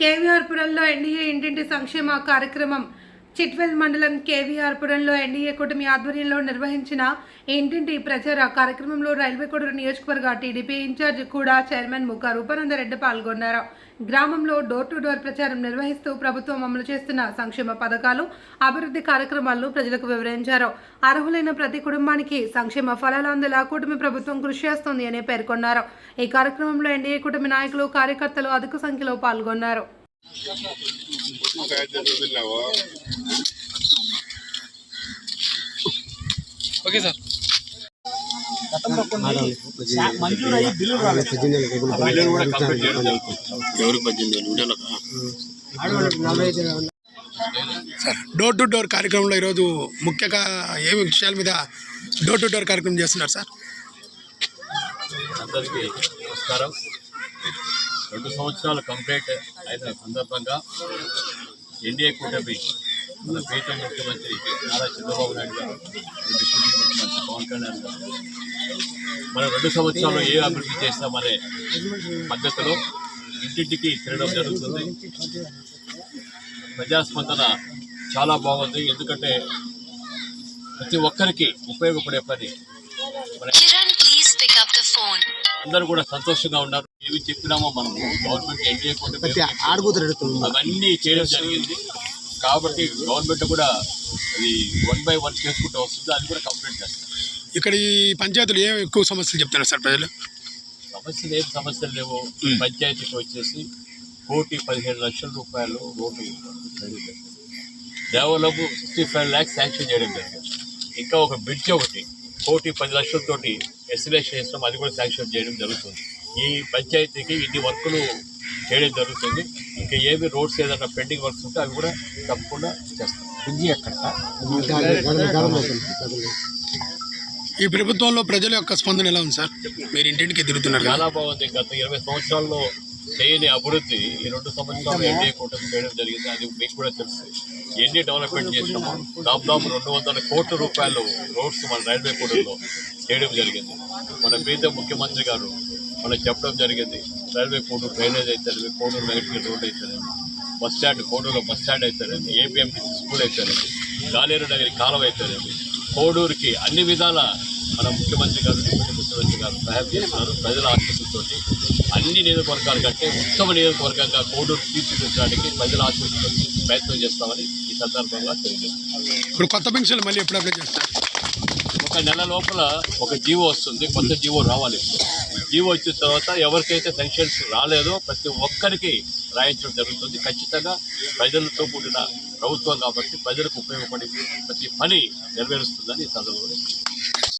కేవీఆర్పురంలో NDA ఇంటింటి సంక్షేమ కార్యక్రమం చిట్వెల్ మండలం కేవీఆర్పురంలో ఎన్డీఏ కూటమి ఆధ్వర్యంలో నిర్వహించిన ఇంటింటి ప్రచార కార్యక్రమంలో రైల్వే కోడూరు నియోజకవర్గ టీడీపీ ఇన్ఛార్జ్ కూడా చైర్మన్ ముఖ రూపానందరెడ్డి పాల్గొన్నారు. గ్రామంలో డోర్ టు డోర్ ప్రచారం నిర్వహిస్తూ ప్రభుత్వం అమలు చేస్తున్న సంక్షేమ పథకాలు, అభివృద్ధి కార్యక్రమాలను ప్రజలకు వివరించారు. అర్హులైన ప్రతి కుటుంబానికి సంక్షేమ ఫలాలు అందేలా కూటమి ప్రభుత్వం కృషి చేస్తోంది అని పేర్కొన్నారు. ఈ కార్యక్రమంలో ఎన్డీఏ కూటమి నాయకులు, కార్యకర్తలు అధిక సంఖ్యలో పాల్గొన్నారు. Okay sir. Door to door కార్యక్రమంలో ఈరోజు ముఖ్యంగా ఏ విషయాల మీద డోర్ టు డోర్ కార్యక్రమం చేస్తున్నారు సార్? అందరికీ నమస్కారం. 2 సంవత్సరాలు కంప్లీట్ అయిన సందర్భంగా ఎన్డీఏ కూటమి మన ప్రీతం ముఖ్యమంత్రి నారా చంద్రబాబు నాయుడు గారు, డిప్యూటీ ముఖ్యమంత్రి పవన్ కళ్యాణ్ గారు మనం 2 సంవత్సరాల్లో ఏ అభివృద్ధి చేస్తామనే పద్ధతిలో ఇంటింటికి తిరగడం జరుగుతుంది. ప్రజాస్పందన చాలా బాగుంది. ఎందుకంటే ప్రతి ఒక్కరికి ఉపయోగపడే పని. అందరూ కూడా సంతోషంగా ఉన్నారు. ఏమి చెప్పినామో మనము గవర్నమెంట్ ఎన్డీఏ కూటమి అవన్నీ చేయడం జరిగింది. కాబట్టి గవర్నమెంట్ కూడా అది 1 by 1 చేసుకుంటూ వస్తుంది. అది కూడా కంప్లీట్ చేస్తారు. ఇక్కడ ఈ పంచాయతీలు ఏం ఎక్కువ సమస్యలు చెప్తున్నారు సార్ ప్రజలు? ఏం సమస్యలు లేవు. పంచాయతీకి వచ్చేసి 1,15,00,000 రూపాయలు రోడ్డు డెవలప్ 65 lakhs శాంక్షన్ చేయడం జరిగింది. ఇంకా ఒక బ్రిడ్జ్ ఒకటి 1,10,00,000 ఎస్టిమేషన్ చేస్తాం, అది కూడా శాంక్షన్ చేయడం జరుగుతుంది. ఈ పంచాయతీకి ఇన్ని వర్కులు చేయడం జరుగుతుంది. ఇంకా ఏమి రోడ్స్ ఏదైనా పెండింగ్ వర్క్స్ ఉంటే అవి కూడా తప్పకుండా చేస్తాం. ఈ ప్రభుత్వంలో ప్రజల యొక్క స్పందన ఎలా ఉంది సార్? మీరు ఇంటింటికి తిరుగుతున్నారు. చాలా బాగుంది. గత 20 సంవత్సరాల్లో చేయని అభివృద్ధి ఈ 2 సంవత్సరాలు ఎన్డీఏ కూటమి చేయడం జరిగింది. అది మీకు కూడా తెలుసు. ఎన్ని డెవలప్మెంట్ చేసినామో దాదాపు 200 కోట్ల రూపాయలు రోడ్స్ మన రైల్వే కోడూరులో చేయడం జరిగింది. మన ప్రీతం ముఖ్యమంత్రి గారు మనం చెప్పడం జరిగింది. రైల్వే కోడూరు డ్రైనేజ్ అవుతుంది, కోడూరు వెంకటగిరి రోడ్ అవుతుంది, బస్ స్టాండ్ కోడూరులో బస్ స్టాండ్ అవుతుంది, ఏపీఎంటీసీ స్కూల్ అవుతుంది, గాలేరు నగరి కాలువ అవుతుంది. కోడూరుకి అన్ని విధాల మన ముఖ్యమంత్రి గారు, డిప్యూటీ ముఖ్యమంత్రి గారు సహాయం చేస్తున్నారు. ప్రజల ఆశీస్సులతో అన్ని నియోజకవర్గాల కంటే ఉత్తమ నియోజకవర్గంగా కోడూరు తీర్చిదిద్దడానికి ప్రజల ఆశీస్సులతో ప్రయత్నం చేస్తామని ఈ సందర్భంగా తెలియజేస్తున్నాం. ఇప్పుడు కొత్త పెన్షన్లు మళ్ళీ ఎప్పుడు అప్లై చేస్తారు? ఒక నెల లోపల ఒక జీవో వస్తుంది. కొత్త జీవో రావాలి. జీవో వచ్చిన తర్వాత ఎవరికైతే పెన్షన్స్ రాలేదో ప్రతి ఒక్కరికి రాయించడం జరుగుతుంది. ఖచ్చితంగా ప్రజలతో కూడిన ప్రభుత్వం కాబట్టి ప్రజలకు ఉపయోగపడి ప్రతి పని నెరవేరుస్తుందని ఈ సందర్భంలో